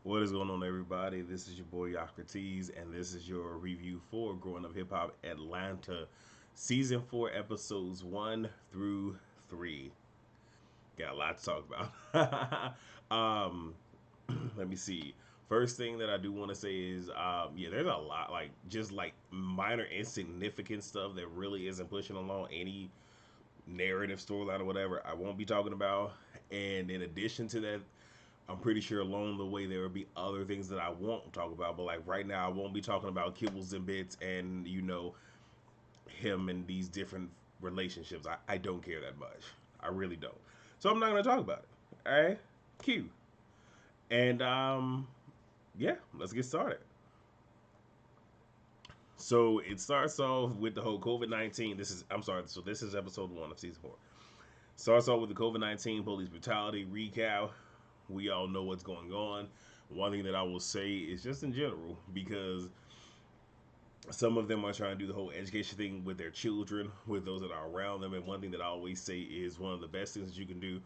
What is going on, everybody? This is your boy Socrates, and this is your review for Growing Up Hip Hop Atlanta, Season 4, Episodes 1 through 3. Got a lot to talk about. um, Let me see. First thing that I do want to say is, yeah, there's a lot, like, just like minor insignificant stuff that really isn't pushing along any narrative storyline or whatever. I won't be talking about. And in addition to that, I'm pretty sure along the way there will be other things that I won't talk about. But like right now, I won't be talking about kibbles and bits and him and these different relationships. I don't care that much. I really don't. So I'm not gonna talk about it. All right, Q. And yeah, let's get started. So it starts off with the whole COVID-19. This is I'm sorry. So this is episode 1 of season 4. Starts off with the COVID-19 police brutality recap. We all know what's going on. One thing that I will say is just in general, because some of them are trying to do the whole education thing with their children, with those that are around them. And one thing that I always say is one of the best things that you can do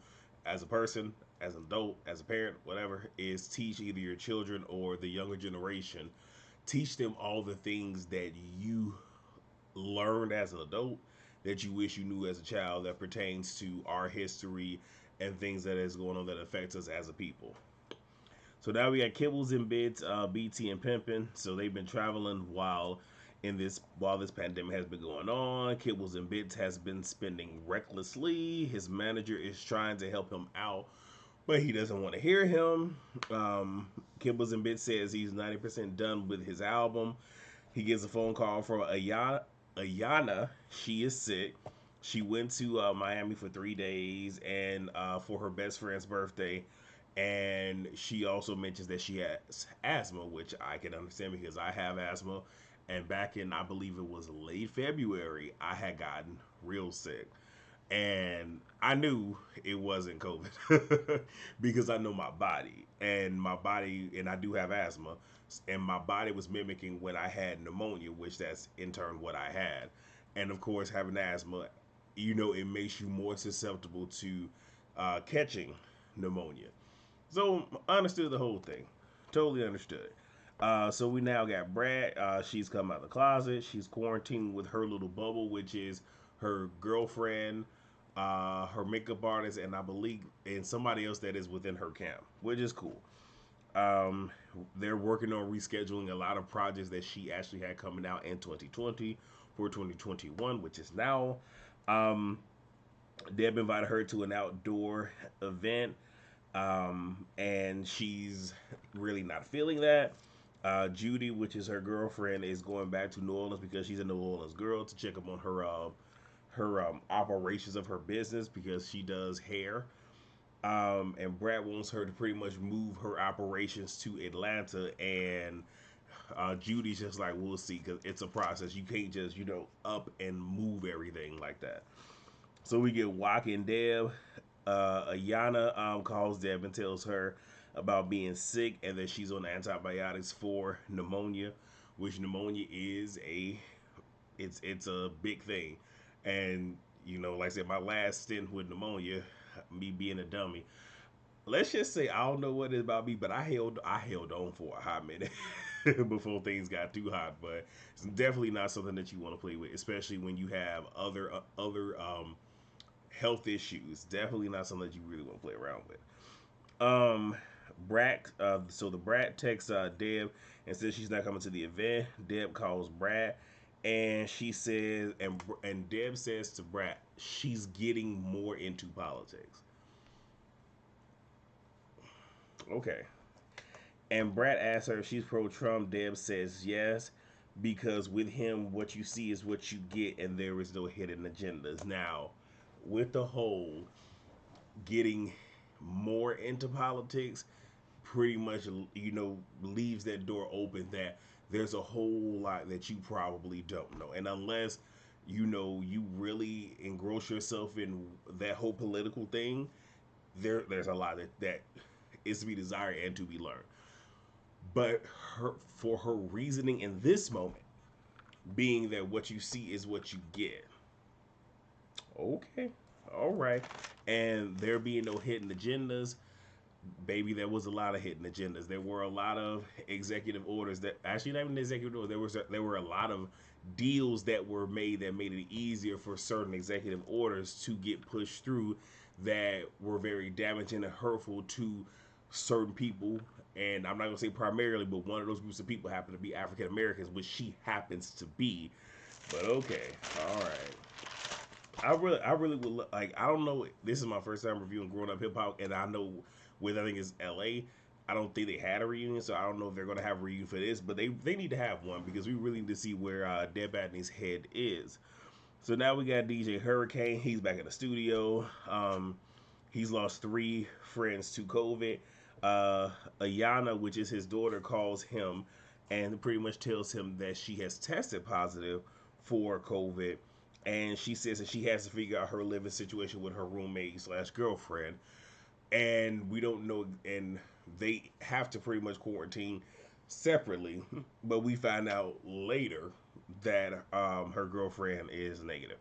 as a person, as an adult, as a parent, whatever, is teach either your children or the younger generation. Teach them all the things that you learned as an adult that you wish you knew as a child that pertains to our history and things that is going on that affects us as a people. So now we got Kibbles and Bits, BT and Pimpin. So they've been traveling while this pandemic has been going on. Kibbles and Bits has been spending recklessly. His manager is trying to help him out, but he doesn't want to hear him. Um, Kibbles and Bits says he's 90% done with his album. He gets a phone call from Ayana. She is sick. She went to Miami for 3 days and for her best friend's birthday. And she also mentions that she has asthma, which I can understand because I have asthma. And back in, I believe it was late February, I had gotten real sick. And I knew it wasn't COVID because I know my body and I do have asthma, and my body was mimicking when I had pneumonia, which that's in turn what I had. And of course, having asthma, it makes you more susceptible to catching pneumonia. So I understood the whole thing, totally understood. So we now got Brad. She's come out of the closet. She's quarantined with her little bubble, which is her girlfriend, her makeup artist, and I believe and somebody else that is within her camp, which is cool. Um, they're working on rescheduling a lot of projects that she actually had coming out in 2020 for 2021, which is now. Um, Deb invited her to an outdoor event, and she's really not feeling that. Judy, which is her girlfriend, is going back to New Orleans because she's a New Orleans girl to check up on her operations of her business because she does hair. And Brad wants her to pretty much move her operations to Atlanta, and Judy's just like, we'll see, because it's a process. You can't just up and move everything like that. So we get Waka and Deb. Ayana calls Deb and tells her about being sick and that she's on antibiotics for pneumonia, which pneumonia is it's a big thing. And like I said, my last stint with pneumonia, me being a dummy, let's just say I don't know what it is about me, but I held on for a hot minute before things got too hot. But it's definitely not something that you want to play with, especially when you have other health issues. Definitely not something that you really want to play around with. Um, so the Brat texts Deb and says she's not coming to the event. Deb calls Brad, and she says, and Deb says to Brad, she's getting more into politics. Okay. And Brad asks her if she's pro Trump. Deb says yes, because with him, what you see is what you get, and there is no hidden agendas. Now, with the whole getting more into politics, pretty much leaves that door open that there's a whole lot that you probably don't know, and unless you really engross yourself in that whole political thing, there's a lot that is to be desired and to be learned. But for her reasoning in this moment being that what you see is what you get. Okay, all right. And there being no hidden agendas, Baby, there was a lot of hidden agendas. There were a lot of executive orders that actually not even executive orders. There were a lot of deals that were made that made it easier for certain executive orders to get pushed through that were very damaging and hurtful to certain people. And I'm not gonna say primarily, but one of those groups of people happen to be African Americans, which she happens to be. But okay, all right. I really would like. I don't know. This is my first time reviewing growing up hip hop, and I know with I think it's L.A. I don't think they had a reunion, so I don't know if they're gonna have a reunion for this. But they need to have one because we really need to see where Deb Batney's head is. So now we got DJ Hurricane. He's back in the studio. He's lost 3 friends to COVID. Uh, Ayana, which is his daughter, calls him and pretty much tells him that she has tested positive for COVID, and she says that she has to figure out her living situation with her roommate slash girlfriend, and we don't know, and they have to pretty much quarantine separately. But we find out later that her girlfriend is negative.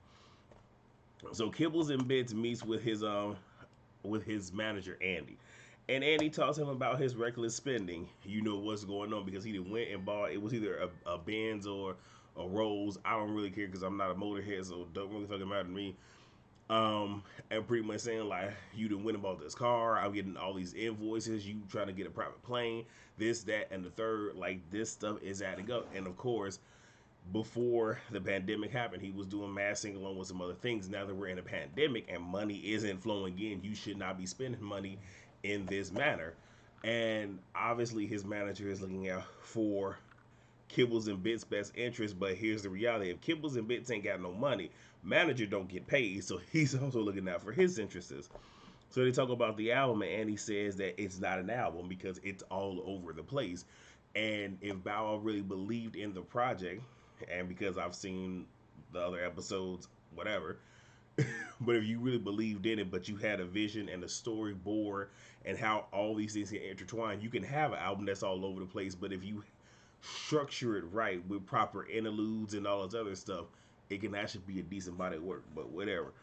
So Kibbles and Bits meets with his manager Andy. And Andy talks to him about his reckless spending. You know what's going on because he went and bought, it was either a Benz or a Rolls. I don't really care because I'm not a motorhead, so it don't really fucking matter to me. And pretty much saying like, you done went and bought this car. I'm getting all these invoices. You trying to get a private plane, this, that, and the third. Like this stuff is adding up. And of course, before the pandemic happened, he was doing massing along with some other things. Now that we're in a pandemic and money isn't flowing in, you should not be spending money in this manner. And obviously, his manager is looking out for Kibbles and Bits' best interest. But here's the reality: if Kibbles and Bits ain't got no money, manager don't get paid. So he's also looking out for his interests. So they talk about the album, and he says that it's not an album because it's all over the place. And if Bow Wow really believed in the project, and because I've seen the other episodes, whatever, but if you really believed in it, but you had a vision and a storyboard and how all these things get intertwined, you can have an album that's all over the place. But if you structure it right with proper interludes and all this other stuff, it can actually be a decent body of work. But whatever.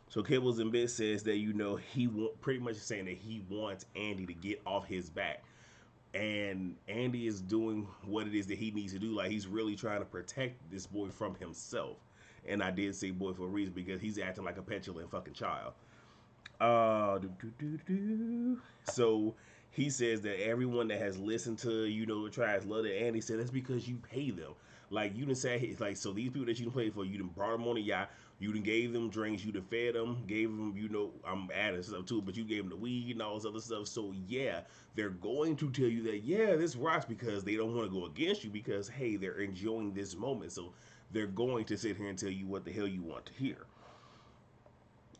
So Kibbles and Bits says that pretty much saying that he wants Andy to get off his back, and Andy is doing what it is that he needs to do. Like he's really trying to protect this boy from himself. And I did say boy for a reason because he's acting like a petulant fucking child. Do, do, do, do. So he says that everyone that has listened to tries love it. Andy said that's because you pay them. Like you done say like so these people that you done played for, you done brought them on a yacht, you done gave them drinks, you done fed them, gave them I'm adding stuff to it, but you gave them the weed and all this other stuff. So yeah, they're going to tell you that yeah this rocks because they don't want to go against you because hey they're enjoying this moment. So they're going to sit here and tell you what the hell you want to hear.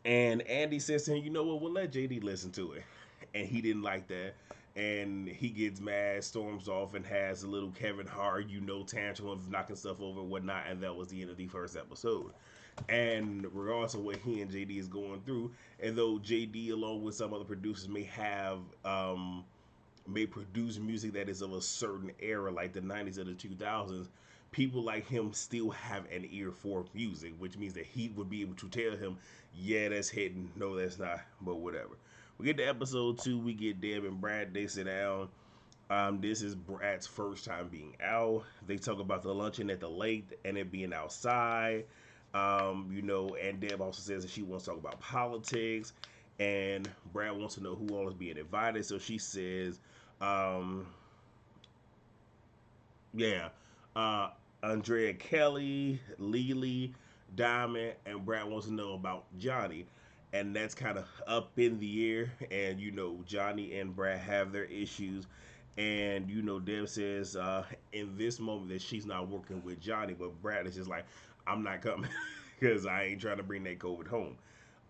And Andy says to him, you know what, we'll let JD listen to it. And he didn't like that. And he gets mad, storms off, and has a little Kevin Hart, tantrum of knocking stuff over and whatnot. And that was the end of the first episode. And regardless of what he and JD is going through, and though JD, along with some other producers, may produce music that is of a certain era, like the 90s or the 2000s, people like him still have an ear for music, which means that he would be able to tell him, yeah, that's hitting, no, that's not, but whatever. We get to episode 2, we get Deb and Brad, they sit down. This is Brad's first time being out. They talk about the luncheon at the lake and it being outside. And Deb also says that she wants to talk about politics. And Brad wants to know who all is being invited. So she says, um, yeah, uh, Andrea Kelly, Lily, Diamond, and Brad wants to know about Johnny. And that's kind of up in the air. And, Johnny and Brad have their issues. And, Deb says in this moment that she's not working with Johnny. But Brad is just like, I'm not coming because I ain't trying to bring that COVID home.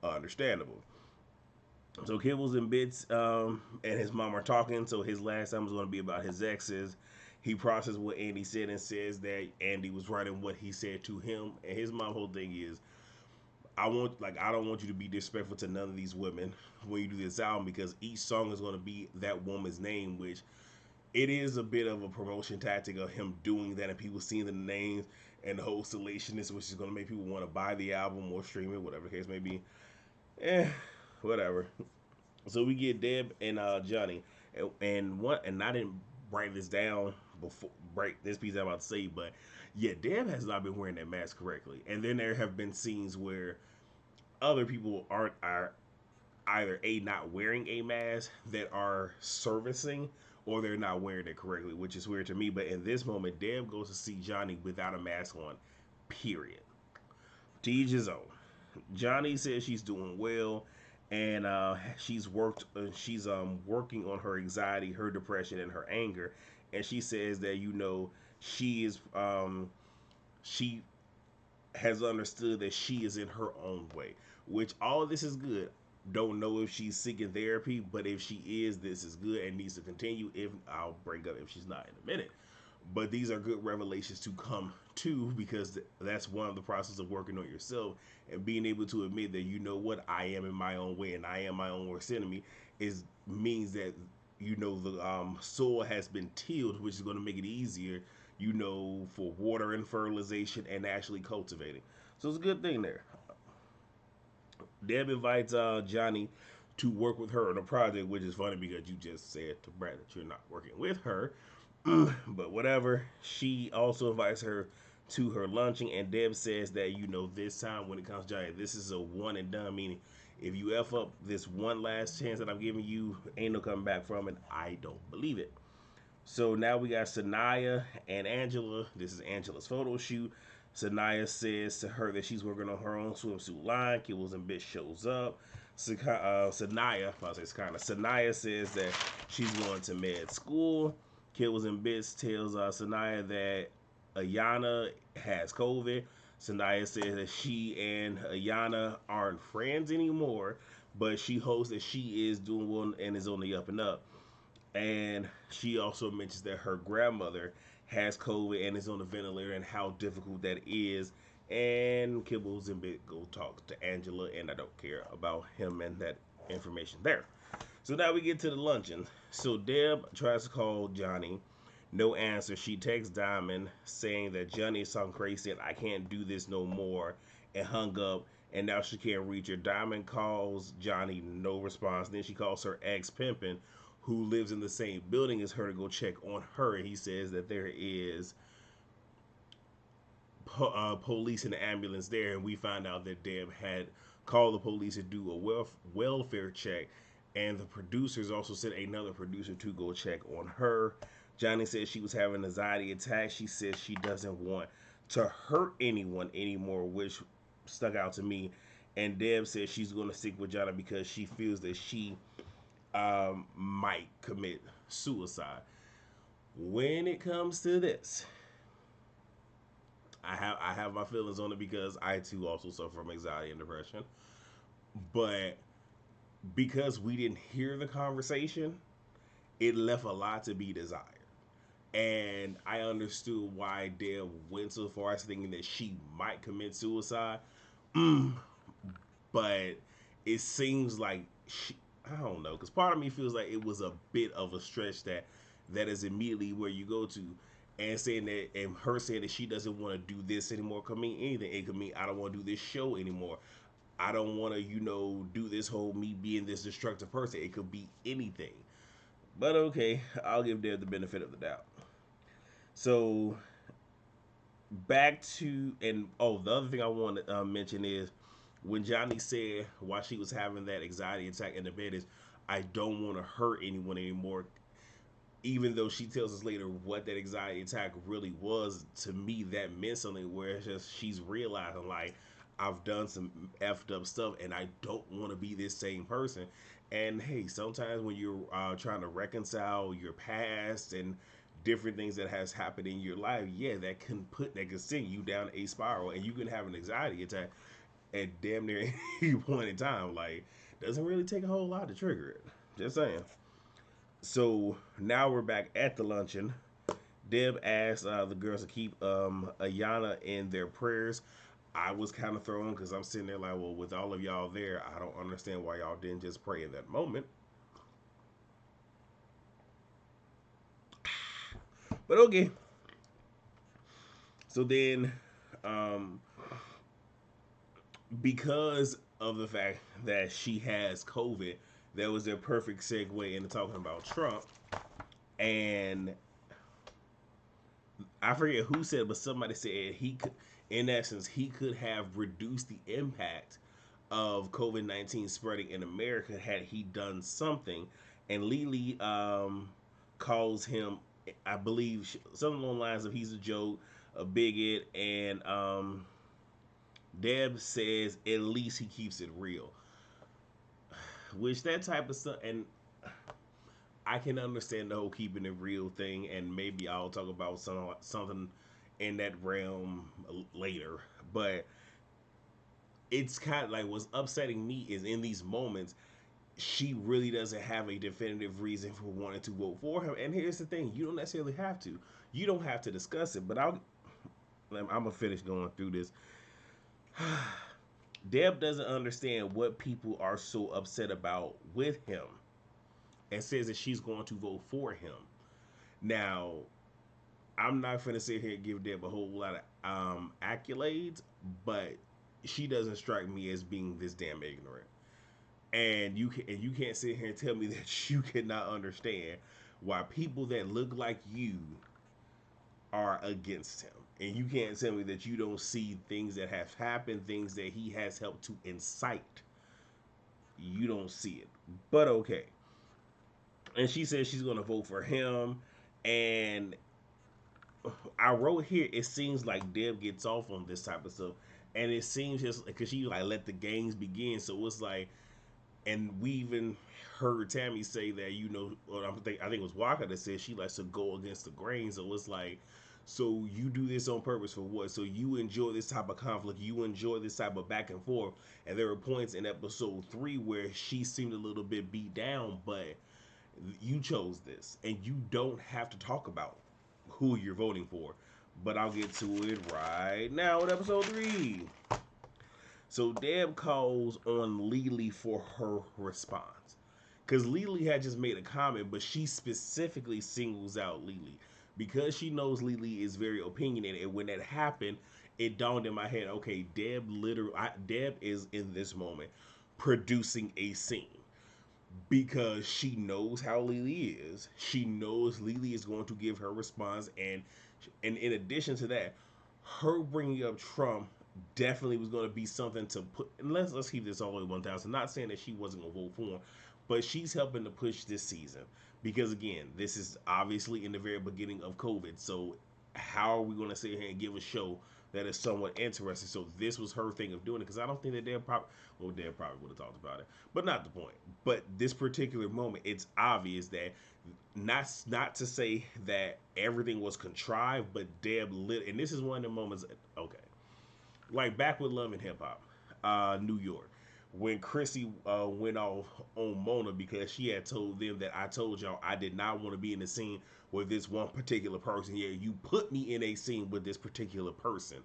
Understandable. So Kibbles and Bits and his mom are talking. So his last time was going to be about his exes. He processed what Andy said and says that Andy was right in what he said to him. And his mom whole thing is, I don't want you to be disrespectful to none of these women when you do this album because each song is going to be that woman's name, which it is a bit of a promotion tactic of him doing that and people seeing the names and the whole salationist, which is going to make people want to buy the album or stream it, whatever the case may be. Whatever. So we get Deb and Johnny, and what? And I didn't write this down before break this piece I'm about to say, but yeah, Deb has not been wearing that mask correctly. And then there have been scenes where other people are either a not wearing a mask that are servicing, or they're not wearing it correctly, which is weird to me. But in this moment, Deb goes to see Johnny without a mask on. Period. To each his own. Johnny says she's doing well, and she's working on her anxiety, her depression, and her anger. And she says that she is she has understood that she is in her own way, which all of this is good. Don't know if she's seeking therapy, but if she is, this is good and needs to continue. If I'll bring up if she's not in a minute. But these are good revelations to come to, because that's one of the process of working on yourself and being able to admit that, you know what, I am in my own way and I am my own worst enemy, is means that the soil has been tilled, which is going to make it easier, for water and fertilization and actually cultivating. So it's a good thing there. Deb invites Johnny to work with her on a project, which is funny because you just said to Brad that you're not working with her. But whatever. She also invites her to her luncheon, and Deb says that, this time when it comes to Johnny, this is a one and done. Meaning, if you f up this one last chance that I'm giving you, ain't no coming back from it. I don't believe it. So now we got Sanaya and Angela. This is Angela's photo shoot. Sanaya says to her that she's working on her own swimsuit line. Kibbles and Bitch shows up. Sanaya says that she's going to med school. Kibbles and Bits tells Sanaya that Ayana has COVID. Sanaya says that she and Ayana aren't friends anymore, but she hopes that she is doing well and is on the up and up. And she also mentions that her grandmother has COVID and is on the ventilator, and how difficult that is. And Kibbles and Bit go talk to Angela, and I don't care about him and that information there. So now we get to the luncheon. So Deb tries to call Johnny. No answer. She texts Diamond saying that Johnny is talking crazy and I can't do this no more, and hung up. And now she can't reach her. Diamond calls Johnny, no response. Then she calls her ex Pimpin, who lives in the same building as her, to go check on her. And he says that there is police and ambulance there, and we find out that Deb had called the police to do a welfare check, and the producers also sent another producer to go check on her. Johnny said she was having anxiety attacks. She says she doesn't want to hurt anyone anymore, which stuck out to me. And Deb says she's going to stick with Johnny because she feels that she might commit suicide. When it comes to this, I have my feelings on it because I too also suffer from anxiety and depression. But because we didn't hear the conversation, it left a lot to be desired. And I understood why Dale went so far as thinking that she might commit suicide. But it seems like I don't know, because part of me feels like it was a bit of a stretch that is immediately where you go to, and saying that, and her saying that she doesn't want to do this anymore could mean anything. It could mean I don't want to do this show anymore. I don't want to, do this whole me being this destructive person. It could be anything. But okay, I'll give Deb the benefit of the doubt. So back to, and oh, the other thing I want to mention is when Johnny said while she was having that anxiety attack in the bed is, I don't want to hurt anyone anymore. Even though she tells us later what that anxiety attack really was, to me that meant something, where it's just she's realizing, like, I've done some effed up stuff and I don't want to be this same person. And hey, sometimes when you're trying to reconcile your past and different things that has happened in your life, yeah, that can send you down a spiral, and you can have an anxiety attack at damn near any point in time. Like, doesn't really take a whole lot to trigger it. Just saying. So now we're back at the luncheon. Deb asked the girls to keep Ayana in their prayers. I was kind of thrown because I'm sitting there like, well, with all of y'all there, I don't understand why y'all didn't just pray in that moment. But okay. So then, um, because of the fact that she has COVID, That was their perfect segue into talking about Trump. And I forget who said, but somebody said he could, in essence, he could have reduced the impact of COVID-19 spreading in America had he done something. And Lily calls him, I believe, something along the lines of he's a joke, a bigot, and Deb says at least he keeps it real. Which that type of stuff, and I can understand the whole keeping it real thing, and maybe I'll talk about something in that realm later. But it's kind of like what's upsetting me is in these moments, she really doesn't have a definitive reason for wanting to vote for him. And here's the thing: you don't necessarily have to. You don't have to discuss it. But I'm gonna finish going through this. Deb doesn't understand what people are so upset about with him, and says that she's going to vote for him. Now, I'm not gonna sit here and give Deb a whole lot of accolades, but she doesn't strike me as being this damn ignorant. And you can't sit here and tell me that you cannot understand why people that look like you are against him. And you can't tell me that you don't see things that have happened, things that he has helped to incite. You don't see it. But okay. And she says she's gonna vote for him. And I wrote here, it seems like Deb gets off on this type of stuff. And it seems just because she like let the games begin. So it's like, and we even heard Tammy say that, or I think it was Walker that said she likes to go against the grain. So it's like, so you do this on purpose for what? So you enjoy this type of conflict, you enjoy this type of back and forth. And there were points in episode 3 where she seemed a little bit beat down, but you chose this, and you don't have to talk about who you're voting for. But I'll get to it right now with episode 3. So Deb calls on Lily for her response. Because Lily had just made a comment, but she specifically singles out Lily. Because she knows Lily is very opinionated. And when that happened, it dawned in my head, okay, Deb is in this moment producing a scene. Because she knows how Lily is. She knows Lily is going to give her response. And in addition to that, her bringing up Trump definitely was going to be something to put. And let's keep this all the way 1,000. Not saying that she wasn't going to vote for him, but she's helping to push this season because again, this is obviously in the very beginning of COVID. So how are we going to sit here and give a show that is somewhat interesting? So this was her thing of doing it because I don't think that Dad probably would have talked about it, but not the point. But this particular moment, it's obvious that not to say that everything was contrived, but Deb lit, and this is one of the moments. Okay, like back with Love and Hip Hop, New York, when Chrissy went off on Mona because she had told them that I told y'all I did not want to be in the scene with this one particular person. Yeah, you put me in a scene with this particular person.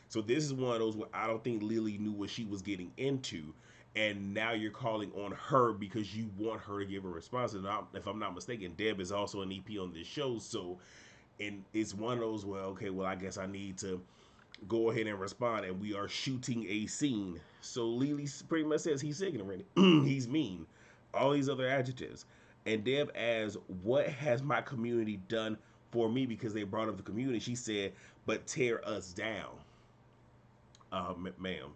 So this is one of those where I don't think Lily knew what she was getting into. And now you're calling on her because you want her to give a response. And if I'm not mistaken, Deb is also an EP on this show. So, and it's one of those, well, okay, well, I guess I need to go ahead and respond, and we are shooting a scene. So Lily pretty much says he's ignorant, he's mean, all these other adjectives. And Deb asks, what has my community done for me? Because they brought up the community. She said, but tear us down. Ma'am,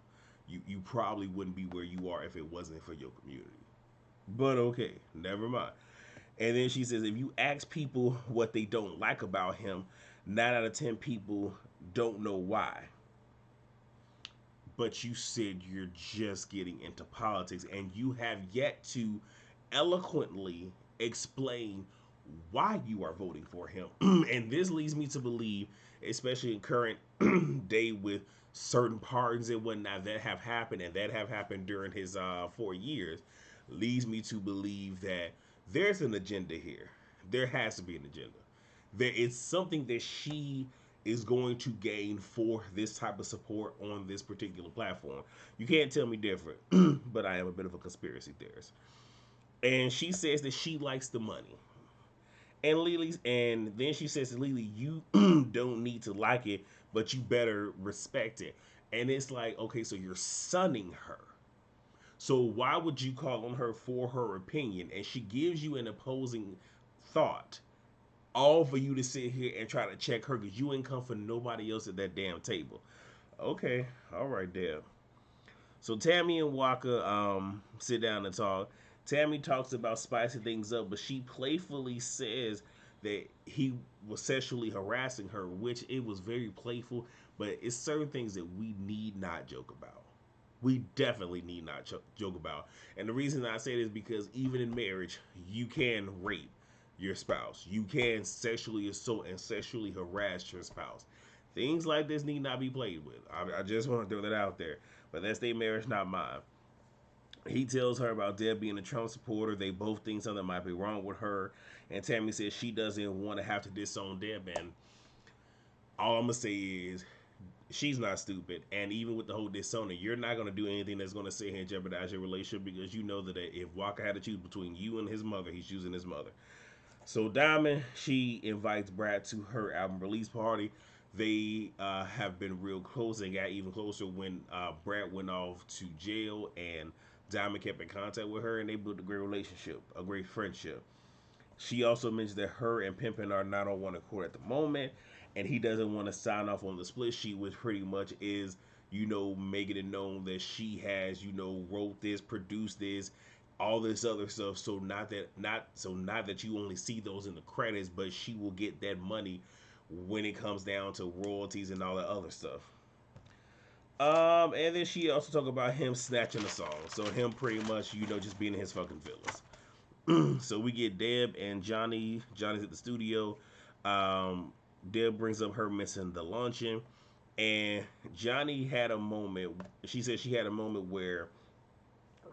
you probably wouldn't be where you are if it wasn't for your community. But okay, never mind. And then she says, if you ask people what they don't like about him, 9 out of 10 people don't know why. But you said you're just getting into politics and you have yet to eloquently explain why you are voting for him. And this leads me to believe, especially in current day with certain pardons and whatnot that have happened and that have happened during his 4 years, leads me to believe that there's an agenda here. There has to be an agenda. There is something that she is going to gain for this type of support on this particular platform. You can't tell me different, but I am a bit of a conspiracy theorist. And she says that she likes the money. And then she says to Lily, you don't need to like it, but you better respect it. And it's like, okay, so you're sunning her. So why would you call on her for her opinion? And she gives you an opposing thought, all for you to sit here and try to check her because you ain't come for nobody else at that damn table. Okay, all right, there. So Tammy and Walker sit down and talk. Tammy talks about spicing things up, but she playfully says that he was sexually harassing her, which it was very playful. But it's certain things that we need not joke about. We definitely need not joke about. And the reason I say this is because even in marriage, you can rape your spouse. You can sexually assault and sexually harass your spouse. Things like this need not be played with. I just want to throw that out there. But that's their marriage, not mine. He tells her about Deb being a Trump supporter. They both think something might be wrong with her. And Tammy says she doesn't want to have to disown Deb. And all I'm going to say is she's not stupid. And even with the whole disowning, you're not going to do anything that's going to sit here and jeopardize your relationship because you know that if Walker had to choose between you and his mother, he's choosing his mother. So Diamond, she invites Brad to her album release party. They have been real close and got even closer when Brad went off to jail and Diamond kept in contact with her and they built a great relationship, a great friendship. She also mentioned that her and Pimpin are not on one accord at the moment, and he doesn't want to sign off on the split sheet, which pretty much is, making it known that she has, wrote this, produced this, all this other stuff. So not that you only see those in the credits, but she will get that money when it comes down to royalties and all that other stuff. And then she also talked about him snatching a song. So him pretty much, just being in his fucking feelings. So we get Deb and Johnny. Johnny's at the studio. Um, Deb brings up her missing the luncheon. And Johnny had a moment. She said she had a moment where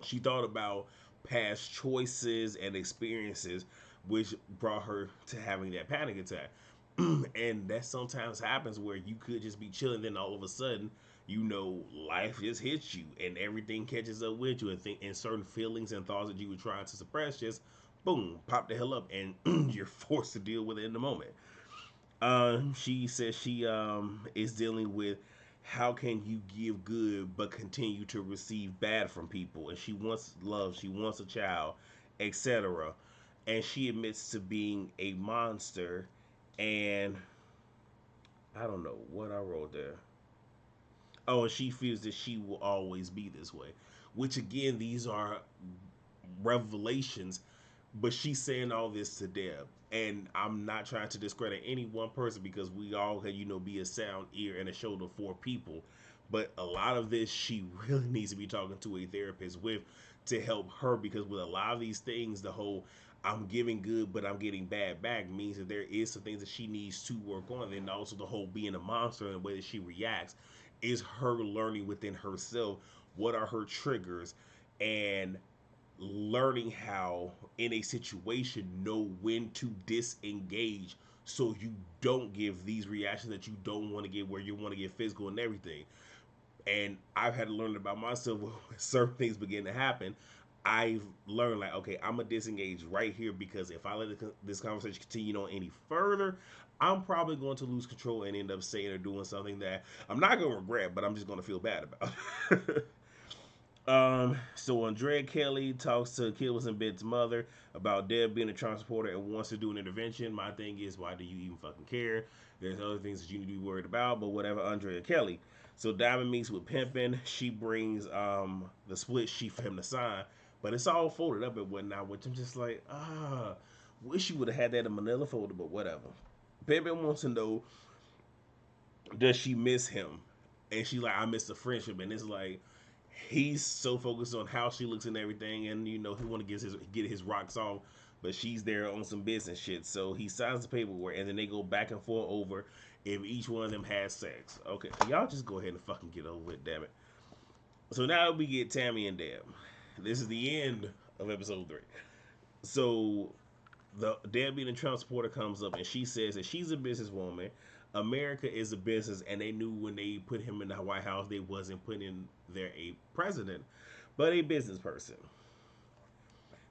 she thought about past choices and experiences, which brought her to having that panic attack. And that sometimes happens where you could just be chilling, then all of a sudden, life just hits you and everything catches up with you, and certain feelings and thoughts that you were trying to suppress just boom, pop the hell up, and you're forced to deal with it in the moment. She says she is dealing with how can you give good but continue to receive bad from people, and she wants love, she wants a child, etc. And she admits to being a monster, and I don't know what I wrote there. Oh, and she feels that she will always be this way, which again, these are revelations, but she's saying all this to Deb. And I'm not trying to discredit any one person because we all can, be a sound ear and a shoulder for people. But a lot of this she really needs to be talking to a therapist with to help her, because with a lot of these things, the whole I'm giving good but I'm getting bad back means that there is some things that she needs to work on. And also the whole being a monster and the way that she reacts is her learning within herself what are her triggers, and learning how in a situation know when to disengage so you don't give these reactions that you don't want to give, where you want to get physical and everything. And I've had to learn about myself when certain things begin to happen. I've learned, like, okay, I'm gonna disengage right here, because if I let this conversation continue on any further, I'm probably going to lose control and end up saying or doing something that I'm not gonna regret, but I'm just gonna feel bad about. So Andrea Kelly talks to Killers and Ben's mother about Deb being a transporter and wants to do an intervention. My thing is, why do you even fucking care? There's other things that you need to be worried about, but whatever, Andrea Kelly. So Diamond meets with Pimpin. She brings the split sheet for him to sign, but it's all folded up and whatnot, which I'm just like, wish you would have had that in Manila folder, but whatever. Pimpin wants to know, does she miss him? And she's like, I miss the friendship, and it's like, he's so focused on how she looks and everything, and he want to get his rocks off, but she's there on some business shit. So he signs the paperwork, and then they go back and forth over if each one of them has sex. Okay, y'all just go ahead and fucking get over it, damn it. So now we get Tammy and Deb. This is the end of episode 3. So the Deb being a Trump supporter comes up, and she says that she's a businesswoman. America is a business, and they knew when they put him in the White House, they wasn't putting there a president, but a business person.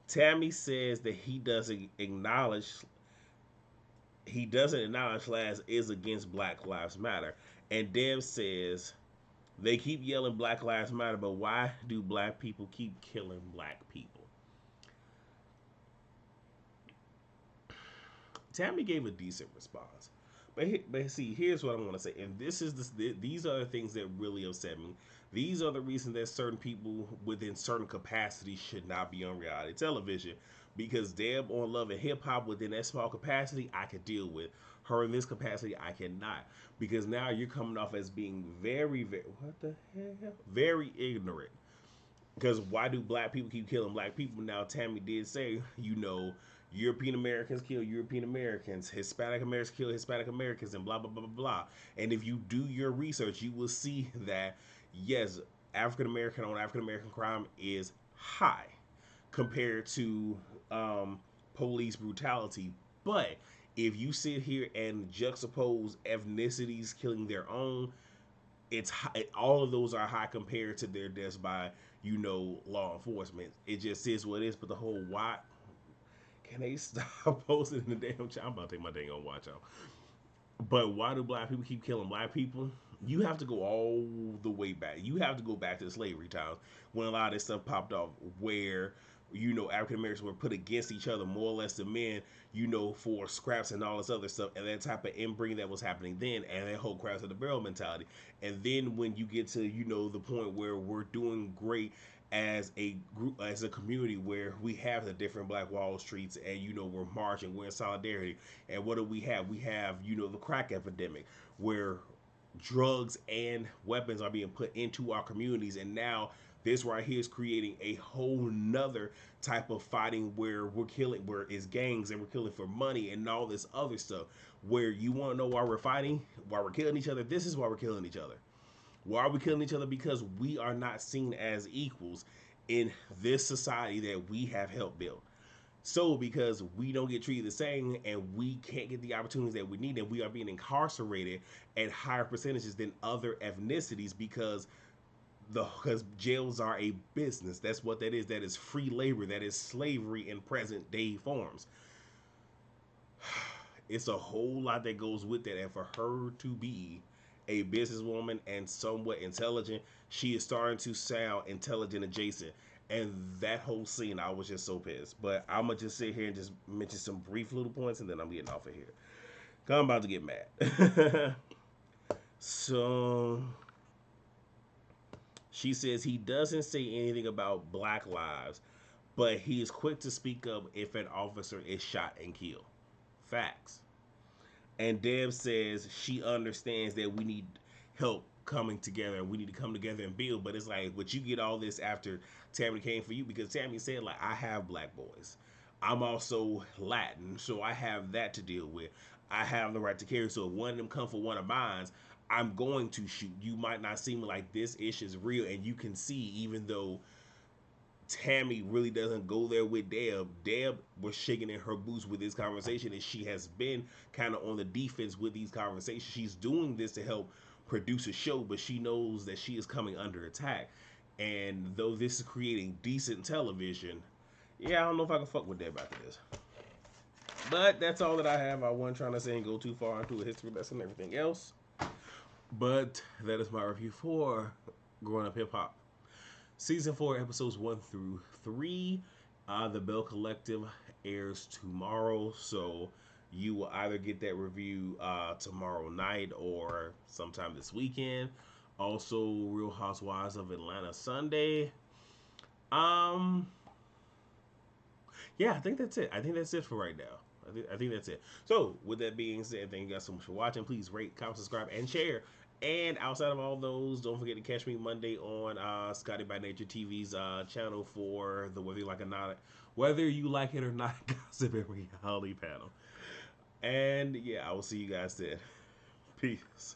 Tammy says that he doesn't acknowledge Laz is against Black Lives Matter, and Deb says They keep yelling Black Lives Matter, but why do black people keep killing black people? Tammy gave a decent response. But see, here's what I want to say, and these are the things that really upset me. These are the reasons that certain people within certain capacities should not be on reality television. Because Deb on Love and Hip Hop within that small capacity, I could deal with. Her in this capacity, I cannot. Because now you're coming off as being very, what the hell? Very ignorant. Because why do black people keep killing black people? Now, Tammy did say, European Americans kill European Americans, Hispanic Americans kill Hispanic Americans, and blah, blah, blah, blah, blah. And if you do your research, you will see that, yes, African American on African American crime is high compared to police brutality. But if you sit here and juxtapose ethnicities killing their own, it's high, all of those are high compared to their deaths by law enforcement. It just is what it is. But the whole why can they stop posting in the damn chat? I'm about to take my dang on watch out. But why do black people keep killing black people? You have to go all the way back. You have to go back to the slavery times when a lot of this stuff popped off, where African Americans were put against each other more or less than men, for scraps and all this other stuff, and that type of inbreeding that was happening then, and that whole crabs of the barrel mentality. And then when you get to the point where we're doing great as a group, as a community, where we have the different Black Wall Streets, and we're marching, we're in solidarity. And what do we have? We have the crack epidemic, where drugs and weapons are being put into our communities, and now this right here is creating a whole nother type of fighting, where we're killing, where it's gangs, and we're killing for money and all this other stuff. Where you want to know why we're fighting, why we're killing each other? This is why we're killing each other. Why are we killing each other? Because we are not seen as equals in this society that we have helped build. So because we don't get treated the same, and we can't get the opportunities that we need, and we are being incarcerated at higher percentages than other ethnicities, because jails are a business. That's what that is. That is free labor. That is slavery in present day forms. It's a whole lot that goes with that, and for her to be a businesswoman and somewhat intelligent, she is starting to sound intelligent adjacent. And that whole scene, I was just so pissed. But I'm gonna just sit here and just mention some brief little points, and then I'm getting off of here. 'Cause I'm about to get mad. So she says he doesn't say anything about black lives, but he is quick to speak up if an officer is shot and killed. Facts. And Deb says she understands that we need help coming together. We need to come together and build. But it's like, but you get all this after Tammy came for you, because Tammy said, like, I have black boys. I'm also Latin, so I have that to deal with. I have the right to carry. So if one of them come for one of mine, I'm going to shoot. You might not seem like this issue is real, and you can see, even though Tammy really doesn't go there with Deb. Deb was shaking in her boots with this conversation, and she has been kind of on the defense with these conversations. She's doing this to help produce a show, but she knows that she is coming under attack. And though this is creating decent television, yeah, I don't know if I can fuck with Deb after this. But that's all that I have. I wasn't trying to say and go too far into a history lesson and everything else. But that is my review for Growing Up Hip Hop. Season 4, episodes 1 through 3. The Bell Collective airs tomorrow, so you will either get that review tomorrow night or sometime this weekend. Also, Real Housewives of Atlanta Sunday. Yeah, I think that's it. I think that's it for right now. I think that's it. So, with that being said, thank you guys so much for watching. Please rate, comment, subscribe, and share. And outside of all those, don't forget to catch me Monday on Scotty by Nature TV's channel for the Whether You Like It or Not Gossip and Reality panel. And yeah, I will see you guys then. Peace.